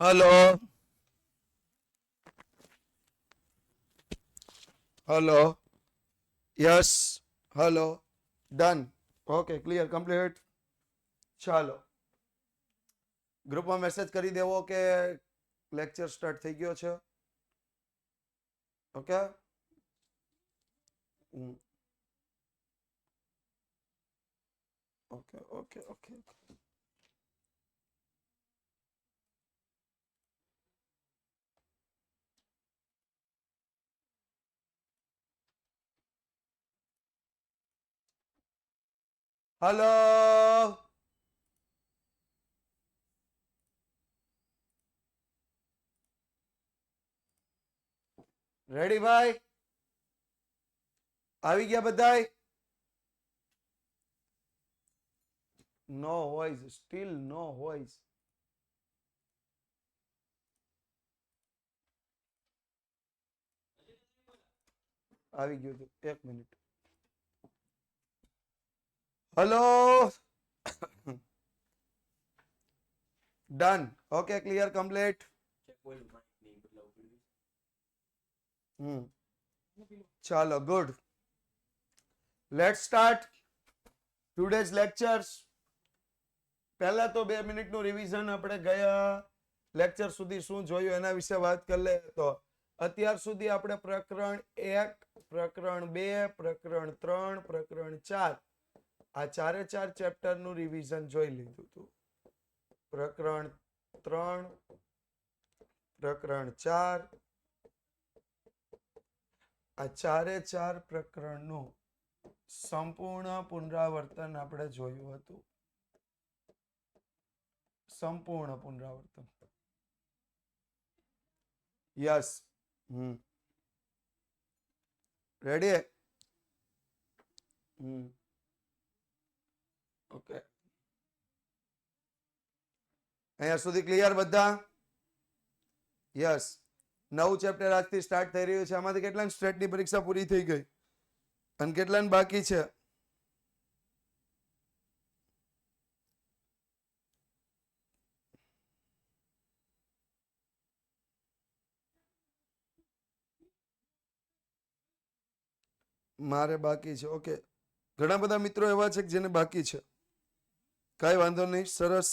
Hello. Hello. Yes. Hello. Done. Okay, clear, complete. ચાલો ગ્રુપમાં message કરી દેવો કે લેક્ચર સ્ટાર્ટ થઈ ગયો છે. Okay. Okay okay okay. Hello. Ready ભાઈ? આવી ગયા બધાય? No voice, still no voice. આવી ગયું હતું, 1 minute. Hello. Done. Okay, clear, complete. ચાલો, good. Let's start today's lectures. પહેલા તો 2 મિનિટનું રિવિઝન. આપણે ગયા લેક્ચર સુધી શું જોયું એના વિશે વાત કરી લે. તો અત્યાર સુધી આપણે પ્રકરણ 1, પ્રકરણ 2, પ્રકરણ 3, પ્રકરણ 4 આ 4 ચેપ્ટરનું રિવિઝન જોઈ લીધું હતું. પ્રકરણ 3, પ્રકરણ 4 આ 4 પ્રકરણનું સંપૂર્ણ પુનરાવર્તન આપણે જોયું હતું. સંપૂર્ણ પુનરાવર્તન. યસ. રેડી? ઓકે. અહીંયા સુધી ક્લિયર બધા? યસ. 9 ચેપ્ટર આજથી સ્ટાર્ટ થઈ રહ્યું છે. આમાંથી કેટલાની સ્ટેટની પરીક્ષા પૂરી થઈ ગઈ અને કેટલાની બાકી છે? મારે બાકી છે. ઓકે. ઘણા બધા મિત્રો એવા છે કે જેને બાકી છે. કઈ વાંધો નહીં, સરસ.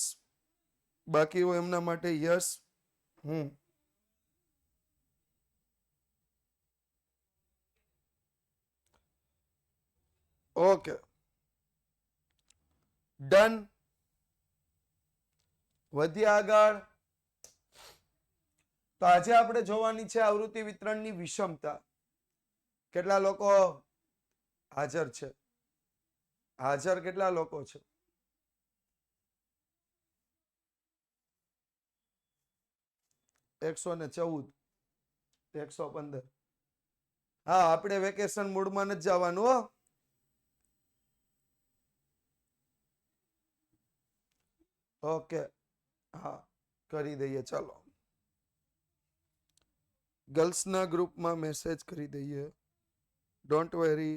બાકી હોય એમના માટે યસ. Okay, done. વધ્યા આગળ. તો આજે આપણે જોવાની છે આવૃત્તિ વિતરણની વિષમતા. કેટલા લોકો હાજર છે? હાજર કેટલા લોકો છે? 114, 115. હા, આપણે વેકેશન મૂડમાં જ જવાનું હો. ઓકે, હા, કરી દઈએ. ચાલો, ગર્લ્સના ગ્રુપમાં મેસેજ કરી દઈએ. Don't very.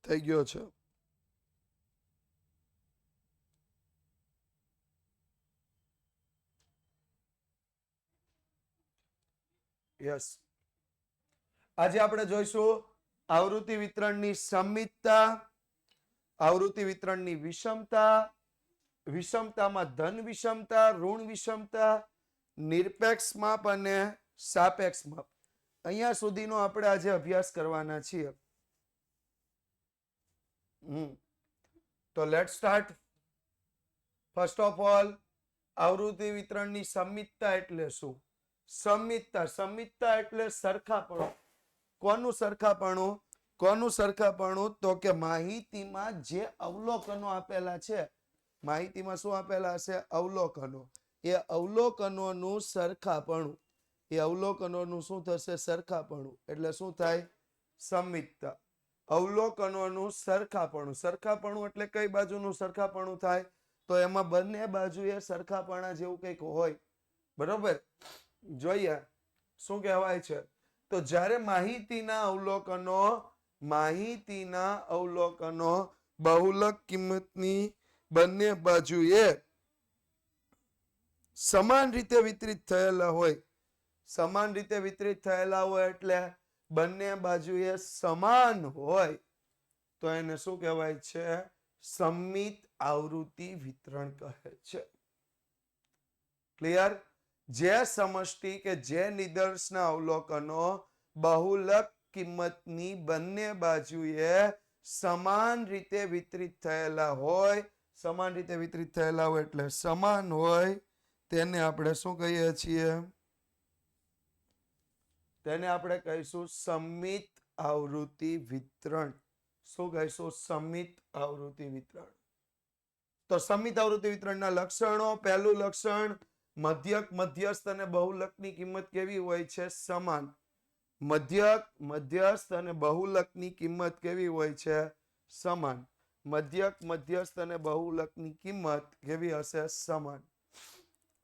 થઈ ગયો છે. યસ. આજે આપણે જોઈશું આવૃત્તિ વિતરણની સમિતતા, આવૃત્તિ વિતરણની વિષમતા, વિષમતામાં ધન વિષમતા, ઋણ વિષમતા, નિરપેક્ષ માપ અને સાપેક્ષ માપ. અહીંયા સુધીનો આપણે આજે અભ્યાસ કરવાના છીએ. તો late start. First of all, આવૃત્તિ વિતરણની સમિતતા એટલે શું? સમિતતા, સમિતતા એટલે સરખાપણું. કોનું સરખાપણું? કોનું સરખાપણું? તો કે માહિતીમાં જે અવલોકનો આપેલા છે, માહિતીમાં શું આપેલા છે? અવલોકનો. એ અવલોકનોનું સરખાપણું. એ અવલોકનોનું શું થશે? સરખાપણું. એટલે શું થાય? સમિતતા. અવલોકનોનું સરખાપણું. સરખાપણું એટલે કઈ બાજુનું સરખાપણું થાય? તો એમાં બંને બાજુએ સરખાપણા જેવું કંઈક હોય. બરોબર? જોઈએ શું કહેવાય છે. તો જ્યારે માહિતીના અવલોકનો બહુલક કિંમતની બંને બાજુએ સમાન રીતે વિતરિત થયેલા હોય, સમાન રીતે વિતરિત થયેલા હોય એટલે બંને બાજુએ સમાન હોય, તો એને શું કહેવાય છે? સમમિત આવૃત્તિ વિતરણ કહે છે. ક્લિયર? જે સમષ્ટિ કે જે નિદર્શના અવલોકનો બહુલક કિંમતની બંને બાજુએ સમાન રીતે વિતરિત થયેલા હોય, સમાન રીતે વિતરિત થયેલા હોય એટલે સમાન હોય, તેને આપણે શું કહીએ છીએ? તેને આપણે કહીશું સમમિત આવૃત્તિ વિતરણ. શું કહીશું? સમમિત આવૃત્તિ વિતરણ. તો સમમિત આવૃત્તિ વિતરણના લક્ષણો. પહેલું લક્ષણ, મધ્યક, મધ્યસ્થ અને બહુલકની કિંમત કેવી હોય છે? સમાન. મધ્યક, મધ્યસ્થ અને બહુલકની કિંમત કેવી હોય છે? સમાન. મધ્યક, મધ્યસ્થ અને બહુલકની કિંમત કેવી હશે? સમાન.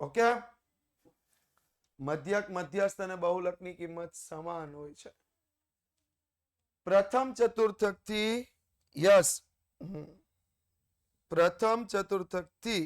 ઓકે? મધ્યક, મધ્યસ્થ અને બહુલકની કિંમત સમાન હોય છે. પ્રથમ ચતુર્થકથી પ્રથમ ચતુર્થકથી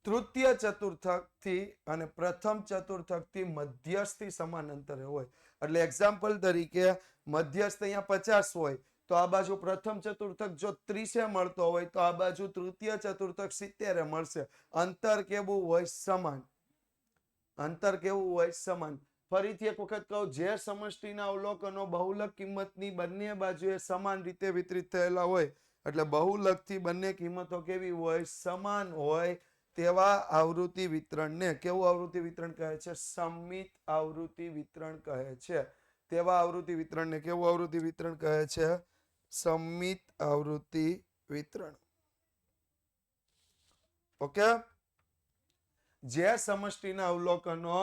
તૃતીય ચતુર્થકથી અને પ્રથમ ચતુર્થકથી મધ્યસ્થથી સમાન અંતરે હોય. એટલે એક્ઝામ્પલ તરીકે મધ્યસ્થ અહીંયા 50 હોય તો આ બાજુ પ્રથમ ચતુર્થક જો 30 મળતો હોય તો આ બાજુ તૃતીય ચતુર્થક 70 મળશે. અંતર કેવું હોય? સમાન. અંતર કેવું હોય? સમાન. ફરીથી એક વખત કહું, જે સમષ્ટિના અવલોકનો બહુલક કિંમતની બંને બાજુએ સમાન રીતે વિતરિત થયેલા હોય એટલે બહુલકથી બંને કિંમતો કેવી હોય? સમાન હોય, તેવા આવૃત્તિ વિતરણને કેવું આવૃત્તિ વિતરણ કહે છે? સમમિત આવૃત્તિ વિતરણ કહે છે. તેવા આવૃત્તિ વિતરણને કેવું આવૃત્તિ વિતરણ કહે છે? સમમિત આવૃત્તિ વિતરણ. ઓકે? જે સમષ્ટિના અવલોકનો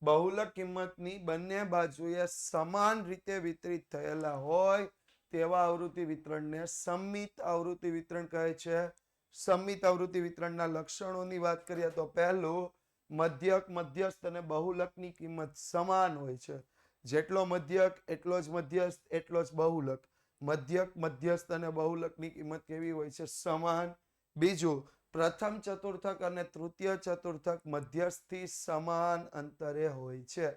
બહુલક કિંમતની બંને બાજુએ સમાન રીતે વિતરિત થયેલા હોય તેવા આવૃત્તિ વિતરણને સમમિત આવૃત્તિ વિતરણ કહે છે. સમમિત આવૃત્તિ વિતરણના લક્ષણોની વાત કરીએ તો પહેલું, મધ્યક, મધ્યસ્થ અને બહુલકની કિંમત સમાન હોય છે. જેટલો મધ્યક એટલો જ મધ્યસ્થ એટલો જ બહુલક. મધ્યક, મધ્યસ્થ અને બહુલકની કિંમત કેવી હોય છે? સમાન. બીજું, પ્રથમ ચતુર્થક અને તૃતીય ચતુર્થક મધ્યસ્થથી સમાન અંતરે હોય છે.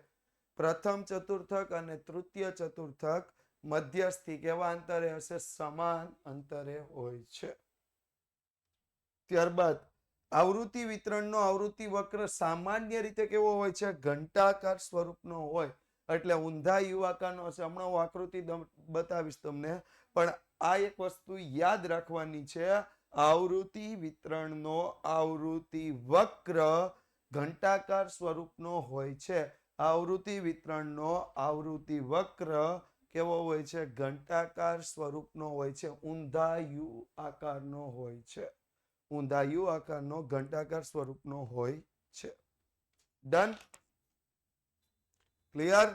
પ્રથમ ચતુર્થક અને તૃતીય ચતુર્થક મધ્યસ્થથી કેવા અંતરે હશે? સમાન અંતરે હોય છે. ત્યારબાદ આવૃત્તિ વિતરણનો આવૃત્તિ વક્ર સામાન્ય રીતે કેવો હોય છે? ઘંટાકાર સ્વરૂપનો હોય. એટલે ઊંધા યુવાકારનો હશે. હમણાં હું આકૃતિ બતાવીશ તમને. પણ આ એક વસ્તુ યાદ રાખવાની છે, આવૃત્તિ વિતરણનો આવૃત્તિ વક્ર ઘંટાકાર સ્વરૂપનો હોય છે. આવૃત્તિ વિતરણનો આવૃત્તિ વક્ર કેવો હોય છે? ઘંટાકાર સ્વરૂપનો હોય છે. ઊંધા યુ આકારનો હોય છે. ઊંધા યુ આકારનો ઘંટાકાર સ્વરૂપનો હોય છે. ડન? ક્લિયર?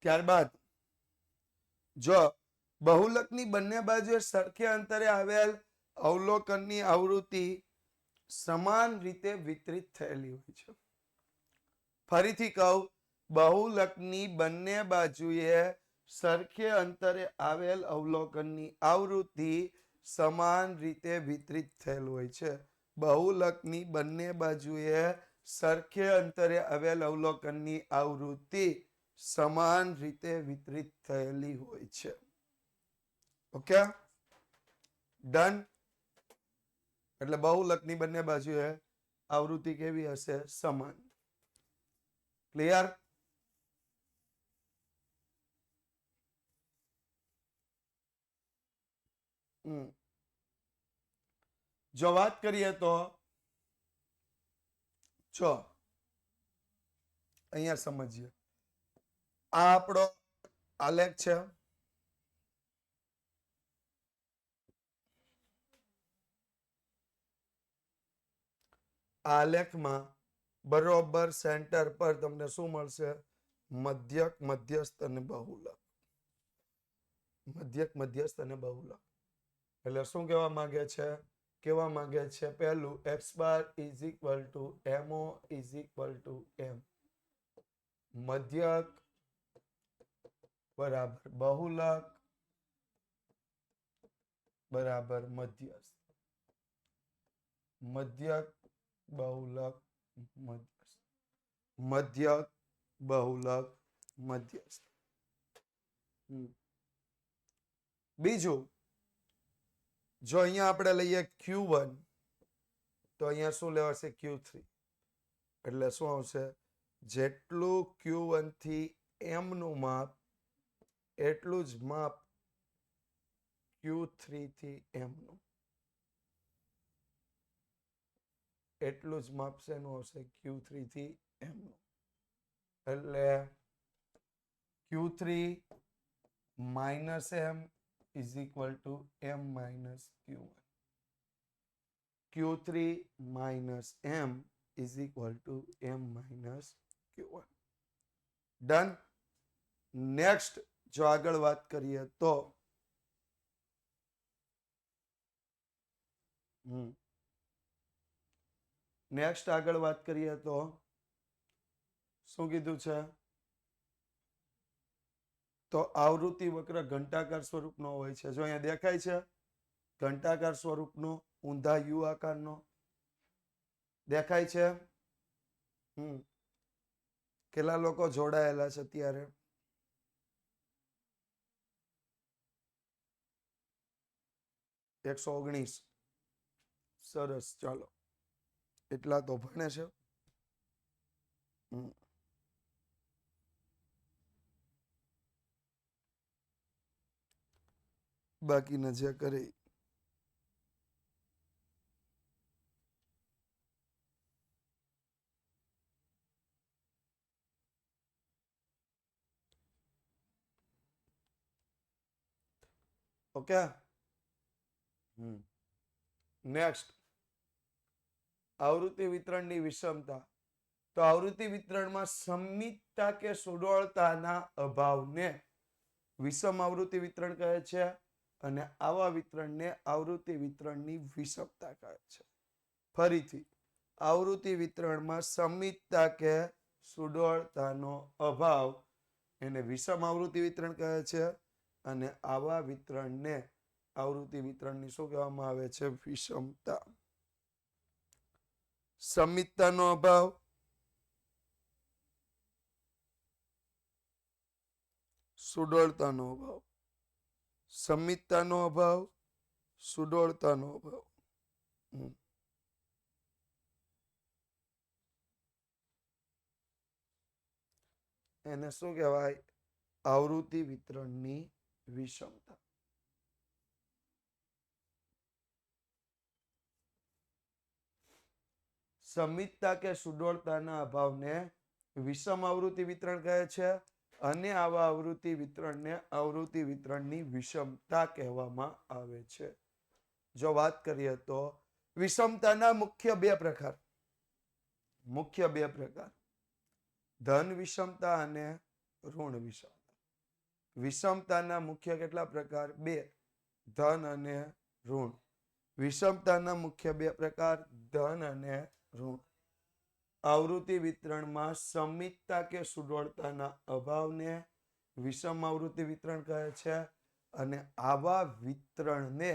ત્યારબાદ જો બહુલકની બંને બાજુએ સરખે અંતરે આવેલ અવલોકનની આવૃત્તિ સમાન રીતે વિતરિત થયેલી હોય છે. ફરીથી કહું, બહુલકની બંને બાજુએ સરખે અંતરે આવેલ અવલોકનની આવૃત્તિ સમાન રીતે વિતરિત થયેલ હોય છે. બહુલકની બંને બાજુએ સરખે અંતરે આવેલ અવલોકનની આવૃત્તિ સમાન રીતે વિતરિત થયેલી હોય છે. ઓકે? ડન? એટલે બહુલકની બંને બાજુએ આવૃત્તિ કેવી હશે? સમાન. ક્લિયર? જો વાત કરીએ તો જો અહીંયા સમજીએ, આ આપણો આલેખ છે. આલેખમાં બરોબર સેન્ટર પર તમને શું મળશે? મધ્યક, મધ્યસ્થ અને બહુલક. મધ્યક, મધ્યસ્થ અને બહુલક. એટલે શું કહેવા માંગે છે? કહેવા માંગે છે પહેલું x bar is equal to mo is equal to m. મધ્યક બરાબર બહુલક બરાબર મધ્યસ્થ. મધ્યક બહુલક મધ્યસ્થ. મધ્યક બહુલક મધ્યસ્થ. બીજું, જો અહીંયા આપણે લઈએ Q1 તો અહીંયા શું લેવાશે? Q3. એટલે શું આવશે? જેટલું Q1 થી m નું માપ એટલું જ માપ Q3 થી m નું. એટલું જ માપ શેનું આવશે? Q3 થી m નું. એટલે Q3 minus m is equal to m minus Q1. Q3 minus m is equal to m minus Q1. Done. Next, જો આગળ વાત કરીએ તો નેક્સ્ટ આગળ વાત કરીએ તો શું કીધું છે? તો આવૃત્તિ વક્ર ઘંટાકાર સ્વરૂપનો હોય છે. જો અહીંયા દેખાય છે ઘંટાકાર સ્વરૂપનો, ઊંધા યુ આકારનો દેખાય છે. કેટલા લોકો જોડાયેલા છે અત્યારે? $119. સરસ, ચાલો એટલા તો ભણે છે. બાકીના જે કરે. ઓકે. નેક્સ્ટ, આવૃત્તિ વિતરણની વિષમતા. તો આવૃત્તિ વિતરણમાં સમિતતા કે સુડોળતાના અભાવને વિષમ આવૃત્તિ વિતરણ કહે છે અને આવા વિતરણને આવૃત્તિ વિતરણની વિષમતા કહે છે. ફરીથી, આવૃત્તિ વિતરણમાં સમિતતા કે સુડોળતાનો અભાવ એને વિષમ આવૃત્તિ વિતરણ કહે છે અને આવા વિતરણને આવૃત્તિ વિતરણની શું કહેવામાં આવે છે? વિષમતા. સમિતતાનો અભાવ, સુડોળતાનો અભાવ. સમિતતાનો અભાવ, સુડોળતાનો અભાવ. એને શું કહેવાય? આવૃત્તિ વિતરણની વિષમતા. સમિતતા કે સુડોળતાના અભાવને વિષમ આવૃત્તિ વિતરણ કહે છે અને આવા આવૃત્તિ વિતરણને આવૃત્તિ વિતરણની વિષમતા કહેવામાં આવે છે. જો વાત કરીએ તો વિષમતાના મુખ્ય બે પ્રકાર. ધન વિષમતા અને ઋણ વિષમતા. વિષમતાના મુખ્ય કેટલા પ્રકાર? બે. ધન અને ઋણ. વિષમતાના મુખ્ય બે પ્રકાર, ધન અને ઋણ. આવૃત્તિ વિતરણમાં સમિતતા કે સુડોળતાના અભાવને વિષમ આવૃત્તિ વિતરણ કહે છે અને આવા વિતરણને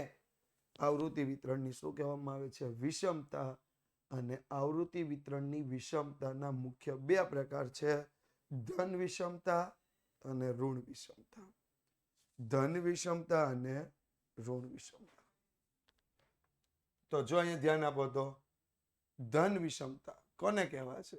આવૃત્તિ વિતરણની શું કહેવામાં આવે છે? વિષમતા. અને આવૃત્તિ વિતરણની વિષમતાના મુખ્ય બે પ્રકાર છે, ધન વિષમતા અને ઋણ વિષમતા. ધન વિષમતા અને ઋણ વિષમતા. તો જો અહીંયા ધ્યાન આપો તો ધન વિષમતા કોને કહેવાય છે?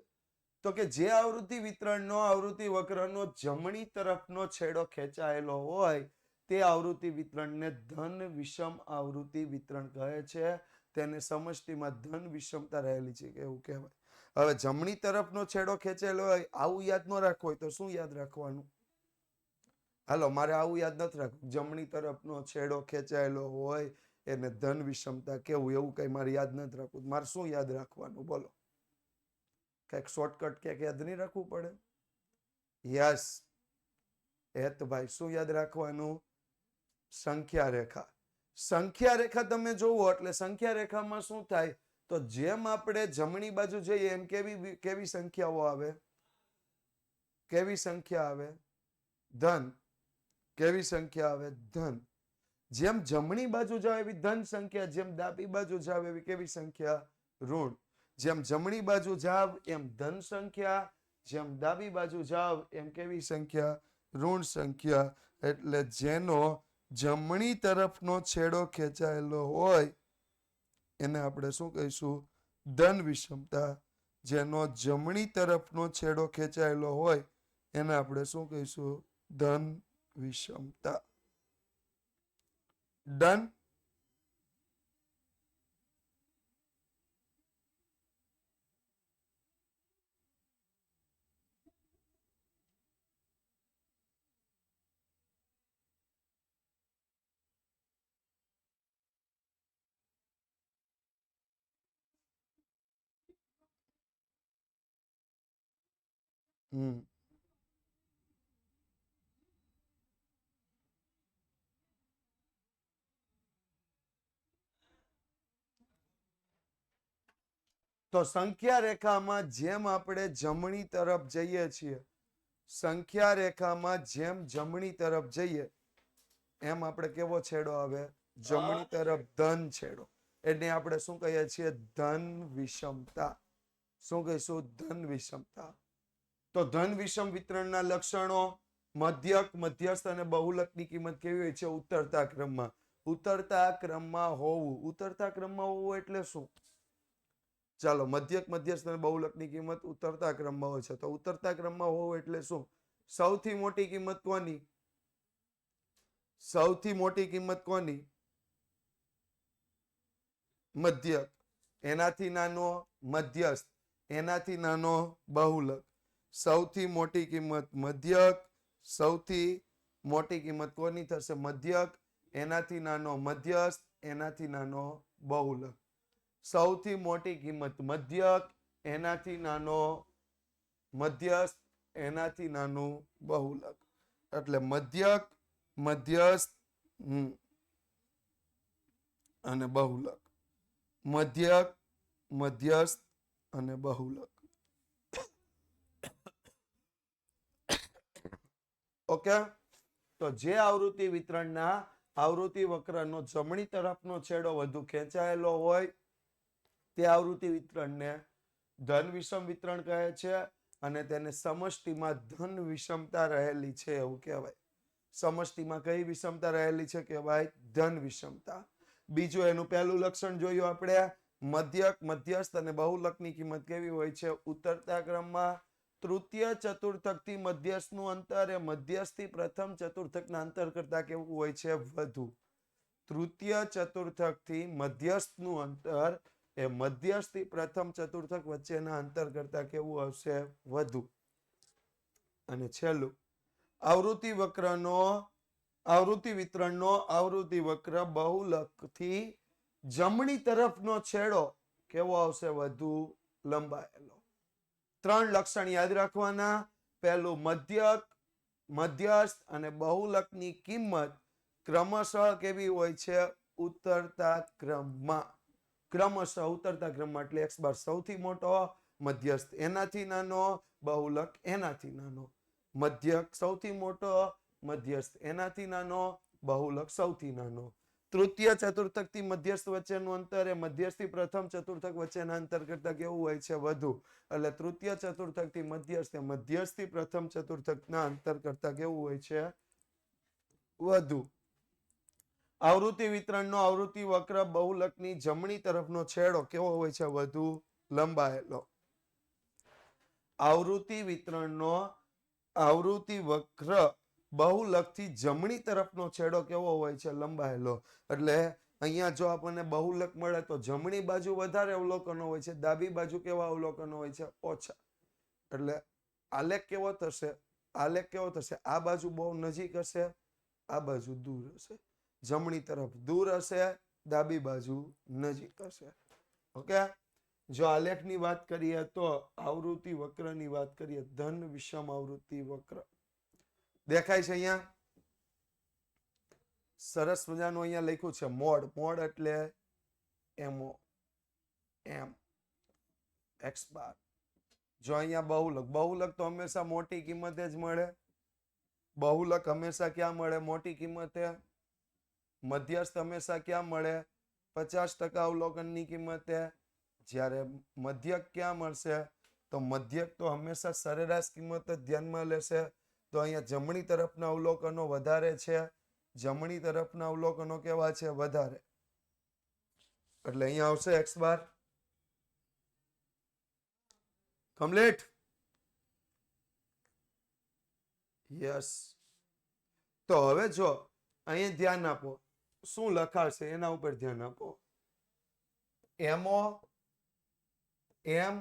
તો કે જે આવૃત્તિ વિતરણનો આવૃત્તિ વક્રનો જમણી તરફનો છેડો ખેંચાયેલો હોય તે આવૃત્તિ વિતરણને ધન વિષમ આવૃત્તિ વિતરણ કહે છે તેને સમષ્ટિમાં ધન વિષમતા રહેલી છે એવું કહેવાય. હવે જમણી તરફનો છેડો ખેંચેલો હોય, આવું યાદ ન રાખવું હોય તો શું યાદ રાખવાનું? હાલો, મારે આવું યાદ નથી રાખવું. જમણી તરફનો છેડો ખેંચાયેલો હોય એને ધન વિષમતા કેવું, એવું કઈ મારે યાદ નથી રાખવું. મારે શું યાદ રાખવાનું બોલો? કઈક શોર્ટકટ ક્યાંક યાદ નહીં રાખવું પડે? યસ હેતભાઈ, શું યાદ રાખવાનું? સંખ્યા રેખા. સંખ્યા રેખા તમે જોવો એટલે સંખ્યા રેખામાં શું થાય, તો જેમ આપણે જમણી બાજુ જઈએ એમ કેવી સંખ્યાઓ આવે? કેવી સંખ્યા આવે? ધન. કેવી સંખ્યા આવે? ધન. જેમ જમણી બાજુ જાવ એવી ધન સંખ્યા, જેમ ડાબી બાજુ જાવ એવી કેવી સંખ્યા? ઋણ. જેમ જમણી બાજુ જાવ એમ ધન સંખ્યા, જેમ ડાબી બાજુ જાવ એમ કેવી સંખ્યા? ઋણ સંખ્યા. એટલે જેનો જમણી તરફનો છેડો ખેંચાયેલો હોય એને આપણે શું કહીશું? ધન વિષમતા. જેનો જમણી તરફનો છેડો ખેંચાયેલો હોય એને આપણે શું કહીશું? ધન વિષમતા. ડન. તો સંખ્યા રેખામાં જેમ આપણે જમણી તરફ જઈએ છીએ, સંખ્યા રેખામાં જેમ જમણી તરફ જઈએ એમ આપણે કેવો છેડો આવે? જમણી તરફ ધન છેડો. એને આપણે શું કહીએ છીએ? ધન વિષમતા. શું કહીશું? ધન વિષમતા. તો ધન વિષમ વિતરણના લક્ષણો: મધ્યક, મધ્યસ્થ અને બહુલકની કિંમત કેવી હોય છે? ઉતરતા ક્રમમાં. ઉતરતા ક્રમમાં હોવું. ઉતરતા ક્રમમાં હોવું એટલે શું? ચાલો, મધ્યક, મધ્યસ્થ અને બહુલકની કિંમત ઉતરતા ક્રમમાં હોય છે. તો ઉતરતા ક્રમમાં હોવું એટલે શું? સૌથી મોટી કિંમત કોની? સૌથી મોટી કિંમત કોની? મધ્યક. એનાથી નાનો મધ્યસ્થ. એનાથી નાનો બહુલક. સૌથી મોટી કિંમત મધ્યક. સૌથી મોટી કિંમત કોની થશે? મધ્યક. એનાથી નાનો મધ્યસ્થ. એનાથી નાનો બહુલક. સૌથી મોટી કિંમત મધ્યક, એનાથી નાનો મધ્યસ્થ, એનાથી નાનું બહુલક. એટલે મધ્યક, મધ્યસ્થ અને બહુલક. મધ્યક, મધ્યસ્થ અને બહુલક. ઓકે. તો જે આવૃત્તિ વિતરણના આવૃત્તિ વક્રનો જમણી તરફનો છેડો વધુ ખેંચાયેલો હોય તે આવૃત્તિ વિતરણને ધન વિષમ વિતરણ કહે છે અને તેને સમષ્ટિમાં ધન વિષમતા રહેલી છે એવું કહેવાય. સમષ્ટિમાં કઈ વિષમતા રહેલી છે કહેવાય? ધન વિષમતા. બીજું એનું પહેલું લક્ષણ જોયું આપણે, મધ્યક, મધ્યસ્થ અને બહુલકની કિંમત કેવી હોય છે? ઉતરતા ક્રમમાં. તૃતીય ચતુર્થકથી મધ્યસ્થનું અંતર એ મધ્યસ્થથી પ્રથમ ચતુર્થકના અંતર કરતા કેવું હોય છે? વધુ. તૃતીય ચતુર્થકથી મધ્યસ્થનું અંતર એ મધ્યસ્થથી પ્રથમ ચતુર્થક વચ્ચેના અંતર કરતા કેવું હશે? વધુ. અને છેલ્લું, આવૃત્તિ વિતરણનો આવૃત્તિ વક્ર બહુલકથી જમણી તરફનો છેડો કેવો આવશે? વધુ લંબાયેલો. 3 લક્ષણ યાદ રાખવાના. પહેલું, મધ્યક, મધ્યસ્થ અને બહુલકની કિંમત ક્રમશઃ કેવી હોય છે? ઉતરતા ક્રમમાં. ક્રમશઃ ઉતરતા ક્રમમાં. એટલે x બાર સૌથી મોટો, મધ્યસ્થ એનાથી નાનો, બહુલક એનાથી નાનો. મધ્યક સૌથી મોટો, મધ્યસ્થ એનાથી નાનો, બહુલક સૌથી નાનો. તૃતીય ચતુર્થકથી મધ્યસ્થ વચ્ચેનું અંતર એ મધ્યસ્થથી પ્રથમ ચતુર્થક વચ્ચેના અંતર કરતા કેવું હોય છે? વધુ. એટલે તૃતીય ચતુર્થકથી મધ્યસ્થ એ મધ્યસ્થથી પ્રથમ ચતુર્થકના અંતર કરતા કેવું હોય છે? વધુ. આવૃત્તિ વિતરણનો આવૃત્તિ વક્ર બહુલકની જમણી તરફનો છેડો કેવો હોય છે? વધુ લંબાયેલો. આવૃત્તિ વિતરણનો આવૃત્તિ વક્ર બહુલકથી જમણી તરફનો છેડો કેવો હોય છે? લંબાયેલો. એટલે અહીંયા જો આપણને બહુલક મળે તો જમણી બાજુ વધારે અવલોકનો હોય છે, ડાબી બાજુ કેવા અવલોકનો હોય છે? ઓછા. એટલે આલેખ કેવો થશે? આલેખ કેવો થશે? આ બાજુ બહુ નજીક હશે, આ બાજુ દૂર હશે. જમણી તરફ દૂર હશે, ડાબી બાજુ નજીક હશે. ઓકે. જો આલેખની વાત કરીએ તો આવૃત્તિ વક્રની વાત કરીએ, ધન વિષમ આવૃત્તિ વક્ર દેખાય છે અહીંયા. સરસ મજાનું અહીંયા લખ્યું છે મોડ. મોડ એટલે એમઓ, એમ એક્સ બાર. જો અહીંયા બહુલક, બહુલક તો હંમેશા મોટી કિંમતે જ મળે. બહુલક હંમેશા ક્યાં મળે? મોટી કિંમતે. મધ્યસ્થ હંમેશા ક્યાં મળે? 50% અવલોકનની કિંમતે. જ્યારે મધ્યક ક્યાં મળશે? તો મધ્યક તો હંમેશા સરેરાશ કિંમત જ ધ્યાનમાં લેશે. તો અહીંયા જમણી તરફના અવલોકનો વધારે છે, જમણી તરફના અવલોકનો કેવા છે? વધારે. એટલે અહીંયા આવશે એક્સ બાર. કમ્પ્લીટ? યસ. તો હવે જો અહીંયા ધ્યાન આપો, શું લખાશે એના ઉપર ધ્યાન આપો. એમઓ એમ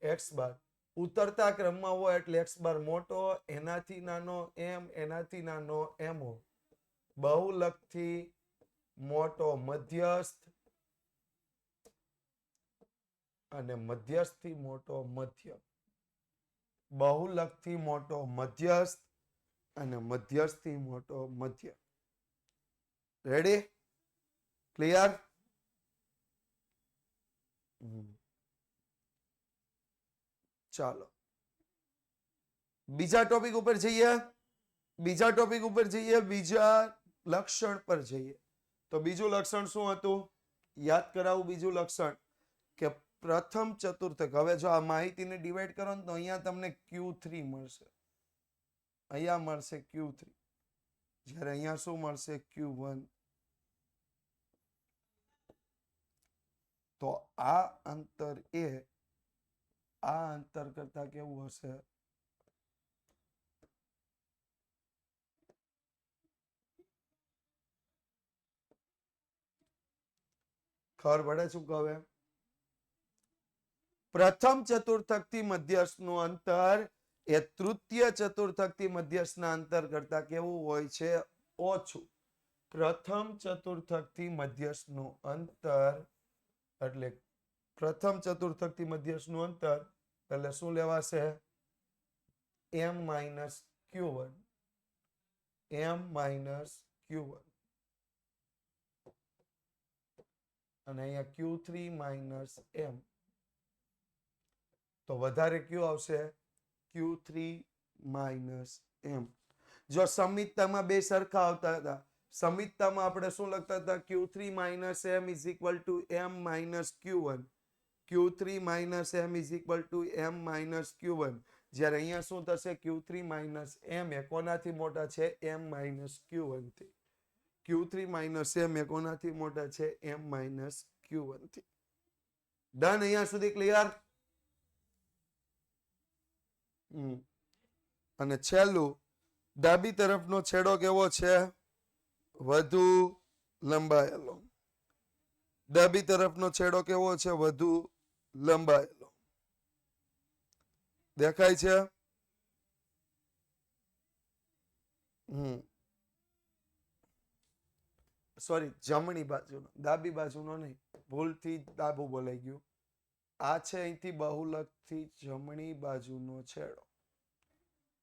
એક્સ બાર ઉતરતા ક્રમમાં હોય એટલે એક્સ બાર મોટો, એનાથી નાનો એમ, એનાથી નાનો એમઓ. બહુલકથી મોટો મધ્યસ્થ અને મધ્યસ્થથી મોટો મધ્યક. બહુલકથી મોટો મધ્યસ્થ અને મધ્યસ્થથી મોટો મધ્યક. રેડી? ક્લિયર? ચાલો બીજા ટોપિક ઉપર જઈએ. બીજા ટોપિક ઉપર જઈએ, બીજા લક્ષણ પર જઈએ. તો બીજું લક્ષણ શું હતું? યાદ કરાવું બીજું લક્ષણ કે પ્રથમ ચતુર્થક. હવે જો આ માહિતીને ડિવાઈડ કરો ને તો અહીંયા તમને Q3 મળશે, અહીંયા મળશે Q3, જ્યારે અહીંયા શું મળશે? Q1. તો આ અંતર એ આ અંતર કરતા કેવું હશે? ખબર પડે શું કહે? પ્રથમ ચતુર્થક થી મધ્યસ્થ નું અંતર એ તૃતીય ચતુર્થક થી મધ્યસ્થ ના અંતર કરતા કેવું હોય છે? ઓછું. પ્રથમ ચતુર્થક થી મધ્યસ્થ નું અંતર એટલે પ્રથમ ચતુર્થક થી મધ્યસ્થ નું અંતર એટલે શું લેવાશે? m - q1, m - q1 અને અહીંયા Q3 - m. તો વધારે કયું આવશે? Q3 - m. જો સમિતતામાં બે સરખા આવતા હતા, સમિતતામાં આપણે શું લખતા હતા? Q3 - m = m - q1. Q3 - m = m - q1. જ્યારે અહીંયા શું થશે? Q3 - m એ કોનાથી મોટા છે? m - q1 થી. Q3 - m એ કોનાથી મોટા છે? m - q1 થી. ડન? અહીંયા સુધી ક્લિયર? અને છેલ્લું, ડાબી તરફનો છેડો કેવો છે? વધુ લંબાયેલો. ડાબી તરફનો છેડો કેવો છે? વધુ લંબાયેલો. દેખાય છે? સોરી, જમણી બાજુનો, ડાબી બાજુનો નહીં, ભૂલથી ડાબું બોલાઈ ગયું. આ છે અહીંથી બહુલકથી જમણી બાજુનો છેડો.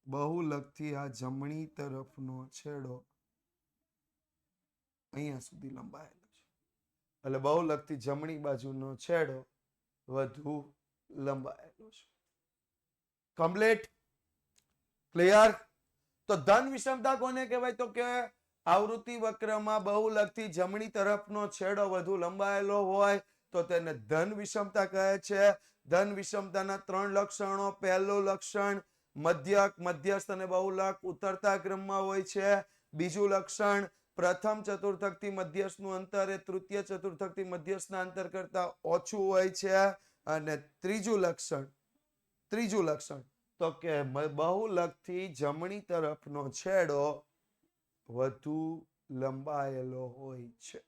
બહુલકથી આ જમણી તરફનો છેડો અહીંયા સુધી લંબાયેલો છે. એટલે બહુલકથી જમણી બાજુનો છેડો વધુ લંબાયેલો છે. કમ્પ્લીટ? ક્લિયર? તો ધન વિષમતા કોને કહેવાય? તો કે આવૃત્તિ વક્રમાં બહુલકથી જમણી તરફનો છેડો વધુ લંબાયેલો હોય તો તેને ધન વિષમતા કહે છે. ધન વિષમતાના 3 લક્ષણો. પહેલું લક્ષણ મધ્યક, મધ્યસ્થ અને બહુલક ઉતરતા ક્રમમાં હોય છે. બીજું લક્ષણ પ્રથમ ચતુર્થકથી મધ્યસ્થનું અંતર એ તૃતીય ચતુર્થકથી મધ્યસ્થના અંતર કરતા ઓછું હોય છે. અને ત્રીજું લક્ષણ તો કે બહુલકથી જમણી તરફનો છેડો વધુ લંબાયેલો હોય છે.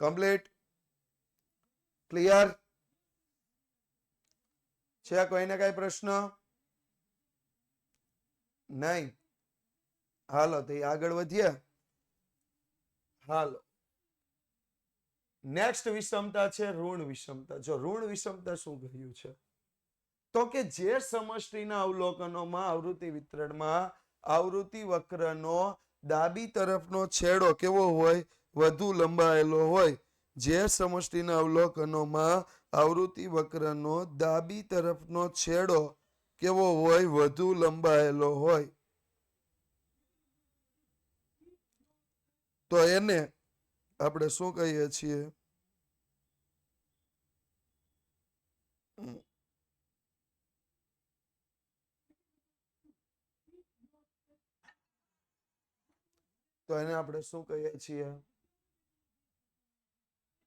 કમ્પ્લીટ? ક્લિયર? છે કોઈને કઈ પ્રશ્ન? નહીં. હાલો તો આગળ વધીએ. હાલો, નેક્સ્ટ વિષમતા છે ઋણ વિષમતા. જો ઋણ વિષમતા શું કહ્યું છે, તો કે જે સમષ્ટિના અવલોકનોમાં આવૃત્તિ વિતરણમાં આવૃત્તિ વક્રનો ડાબી તરફનો છેડો કેવો હોય, વધુ લંબાયેલો હોય. જે સમષ્ટિના અવલોકનોમાં આવૃત્તિ વક્રનો ડાબી તરફનો છેડો કેવો હોય, વધુ લંબાયેલો હોય, તો એને આપણે શું કહીએ છીએ? તો એને આપણે શું કહીએ છીએ?